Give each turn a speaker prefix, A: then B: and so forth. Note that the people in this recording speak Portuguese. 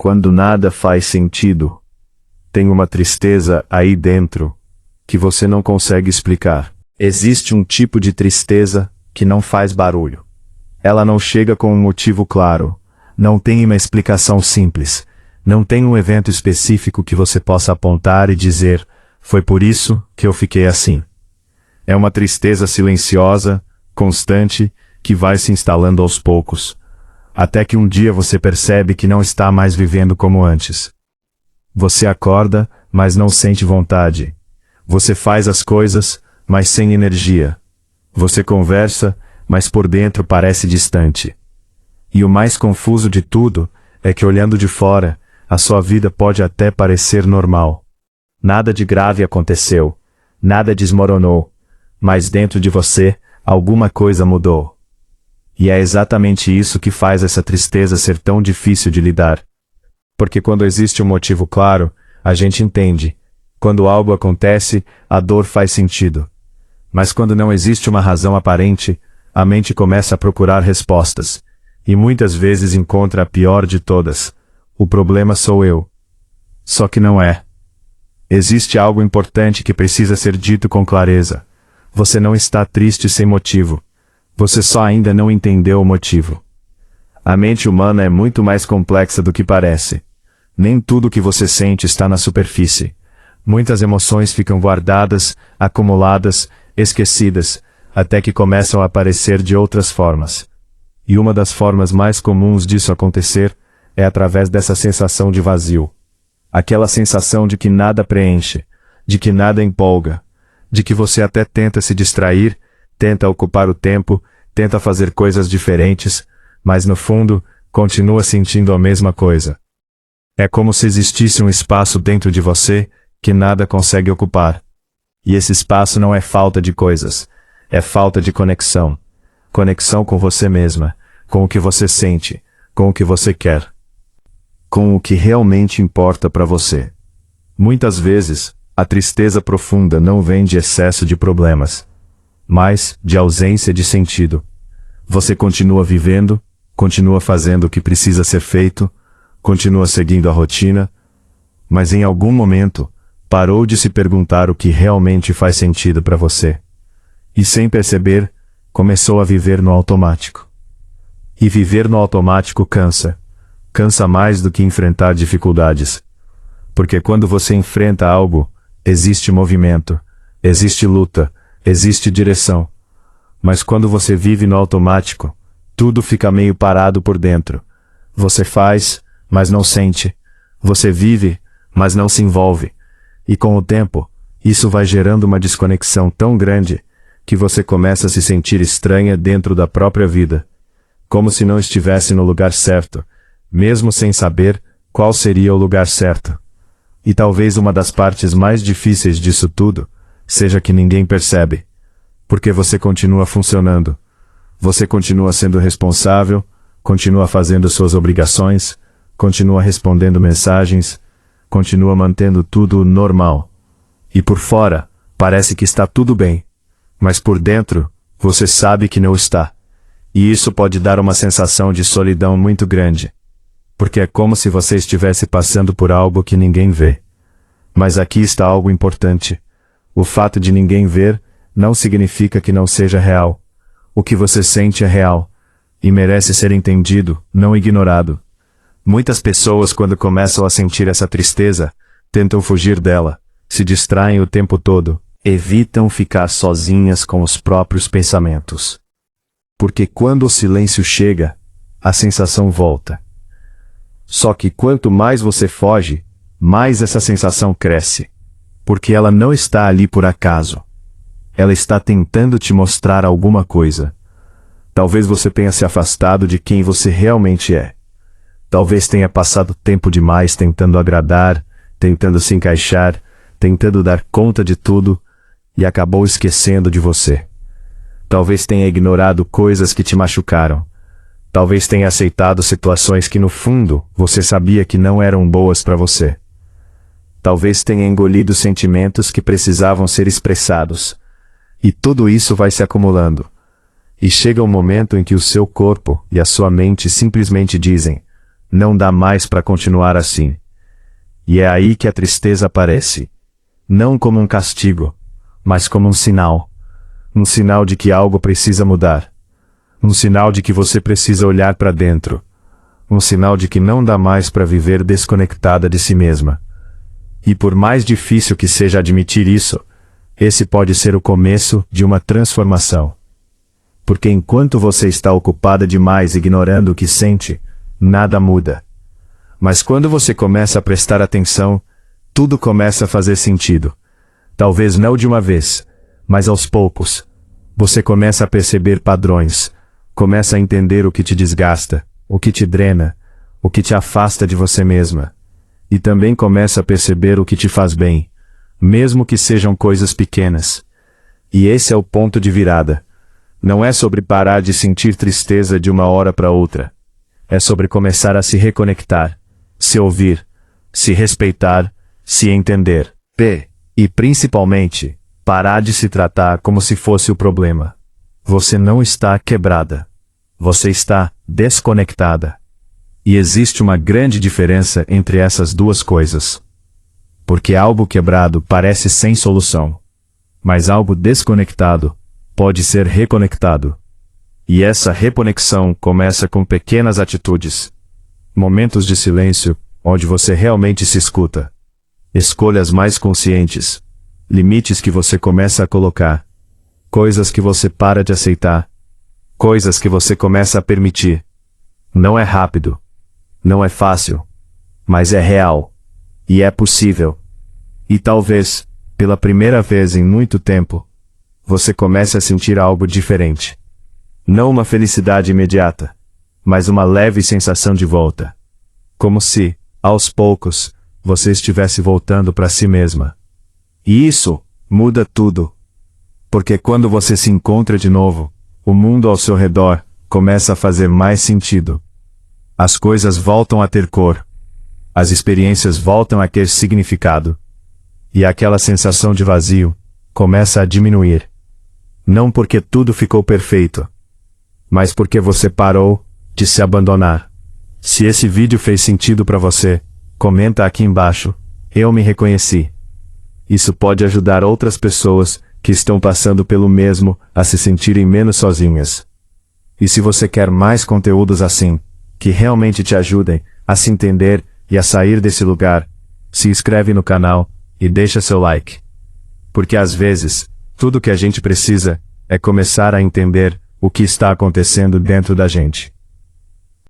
A: quando nada faz sentido. Tem uma tristeza aí dentro que você não consegue explicar. Existe um tipo de tristeza que não faz barulho. Ela não chega com um motivo claro. Não tem uma explicação simples. Não tem um evento específico que você possa apontar e dizer, foi por isso que eu fiquei assim. É uma tristeza silenciosa, constante, que vai se instalando aos poucos, até que um dia você percebe que não está mais vivendo como antes. Você acorda, mas não sente vontade. Você faz as coisas, mas sem energia. Você conversa, mas por dentro parece distante. E o mais confuso de tudo é que olhando de fora, a sua vida pode até parecer normal. Nada de grave aconteceu, nada desmoronou, mas dentro de você, alguma coisa mudou. E é exatamente isso que faz essa tristeza ser tão difícil de lidar. Porque quando existe um motivo claro, a gente entende. Quando algo acontece, a dor faz sentido. Mas quando não existe uma razão aparente, a mente começa a procurar respostas. E muitas vezes encontra a pior de todas. O problema sou eu. Só que não é. Existe algo importante que precisa ser dito com clareza. Você não está triste sem motivo. Você só ainda não entendeu o motivo. A mente humana é muito mais complexa do que parece. Nem tudo que você sente está na superfície. Muitas emoções ficam guardadas, acumuladas, esquecidas, até que começam a aparecer de outras formas. E uma das formas mais comuns disso acontecer é através dessa sensação de vazio. Aquela sensação de que nada preenche, de que nada empolga, de que você até tenta se distrair, tenta ocupar o tempo, tenta fazer coisas diferentes, mas no fundo, continua sentindo a mesma coisa. É como se existisse um espaço dentro de você que nada consegue ocupar. E esse espaço não é falta de coisas, é falta de conexão. Conexão com você mesma, com o que você sente, com o que você quer. Com o que realmente importa para você. Muitas vezes, a tristeza profunda não vem de excesso de problemas, mas de ausência de sentido. Você continua vivendo, continua fazendo o que precisa ser feito, continua seguindo a rotina, mas em algum momento, parou de se perguntar o que realmente faz sentido para você. E sem perceber, começou a viver no automático. E viver no automático cansa. Cansa mais do que enfrentar dificuldades. Porque quando você enfrenta algo, existe movimento, existe luta, existe direção. Mas quando você vive no automático, tudo fica meio parado por dentro. Você faz, mas não sente. Você vive, mas não se envolve. E com o tempo, isso vai gerando uma desconexão tão grande, que você começa a se sentir estranha dentro da própria vida. Como se não estivesse no lugar certo, mesmo sem saber qual seria o lugar certo. E talvez uma das partes mais difíceis disso tudo, seja que ninguém percebe. Porque você continua funcionando. Você continua sendo responsável, continua fazendo suas obrigações, continua respondendo mensagens, continua mantendo tudo normal. E por fora, parece que está tudo bem. Mas por dentro, você sabe que não está. E isso pode dar uma sensação de solidão muito grande. Porque é como se você estivesse passando por algo que ninguém vê. Mas aqui está algo importante. O fato de ninguém ver, não significa que não seja real. O que você sente é real. E merece ser entendido, não ignorado. Muitas pessoas quando começam a sentir essa tristeza, tentam fugir dela, se distraem o tempo todo, evitam ficar sozinhas com os próprios pensamentos. Porque quando o silêncio chega, a sensação volta. Só que quanto mais você foge, mais essa sensação cresce. Porque ela não está ali por acaso. Ela está tentando te mostrar alguma coisa. Talvez você tenha se afastado de quem você realmente é. Talvez tenha passado tempo demais tentando agradar, tentando se encaixar, tentando dar conta de tudo, e acabou esquecendo de você. Talvez tenha ignorado coisas que te machucaram. Talvez tenha aceitado situações que no fundo você sabia que não eram boas para você. Talvez tenha engolido sentimentos que precisavam ser expressados. E tudo isso vai se acumulando. E chega um momento em que o seu corpo e a sua mente simplesmente dizem: não dá mais para continuar assim. E é aí que a tristeza aparece. Não como um castigo, mas como um sinal. Um sinal de que algo precisa mudar. Um sinal de que você precisa olhar para dentro. Um sinal de que não dá mais para viver desconectada de si mesma. E por mais difícil que seja admitir isso, esse pode ser o começo de uma transformação. Porque enquanto você está ocupada demais ignorando o que sente, nada muda. Mas quando você começa a prestar atenção, tudo começa a fazer sentido. Talvez não de uma vez, mas aos poucos. Você começa a perceber padrões, começa a entender o que te desgasta, o que te drena, o que te afasta de você mesma. E também começa a perceber o que te faz bem, mesmo que sejam coisas pequenas. E esse é o ponto de virada. Não é sobre parar de sentir tristeza de uma hora para outra. É sobre começar a se reconectar, se ouvir, se respeitar, se entender. E principalmente, parar de se tratar como se fosse o problema. Você não está quebrada. Você está desconectada. E existe uma grande diferença entre essas duas coisas. Porque algo quebrado parece sem solução. Mas algo desconectado pode ser reconectado. E essa reconexão começa com pequenas atitudes. Momentos de silêncio, onde você realmente se escuta. Escolhas mais conscientes. Limites que você começa a colocar. Coisas que você para de aceitar. Coisas que você começa a permitir. Não é rápido. Não é fácil. Mas é real. E é possível. E talvez, pela primeira vez em muito tempo, você comece a sentir algo diferente. Não uma felicidade imediata, mas uma leve sensação de volta. Como se, aos poucos, você estivesse voltando para si mesma. E isso muda tudo. Porque quando você se encontra de novo, o mundo ao seu redor começa a fazer mais sentido. As coisas voltam a ter cor. As experiências voltam a ter significado. E aquela sensação de vazio começa a diminuir. Não porque tudo ficou perfeito, mas porque você parou de se abandonar. Se esse vídeo fez sentido para você, comenta aqui embaixo, eu me reconheci. Isso pode ajudar outras pessoas que estão passando pelo mesmo a se sentirem menos sozinhas. E se você quer mais conteúdos assim, que realmente te ajudem a se entender e a sair desse lugar, se inscreve no canal e deixa seu like. Porque às vezes, tudo que a gente precisa é começar a entender o que está acontecendo dentro da gente.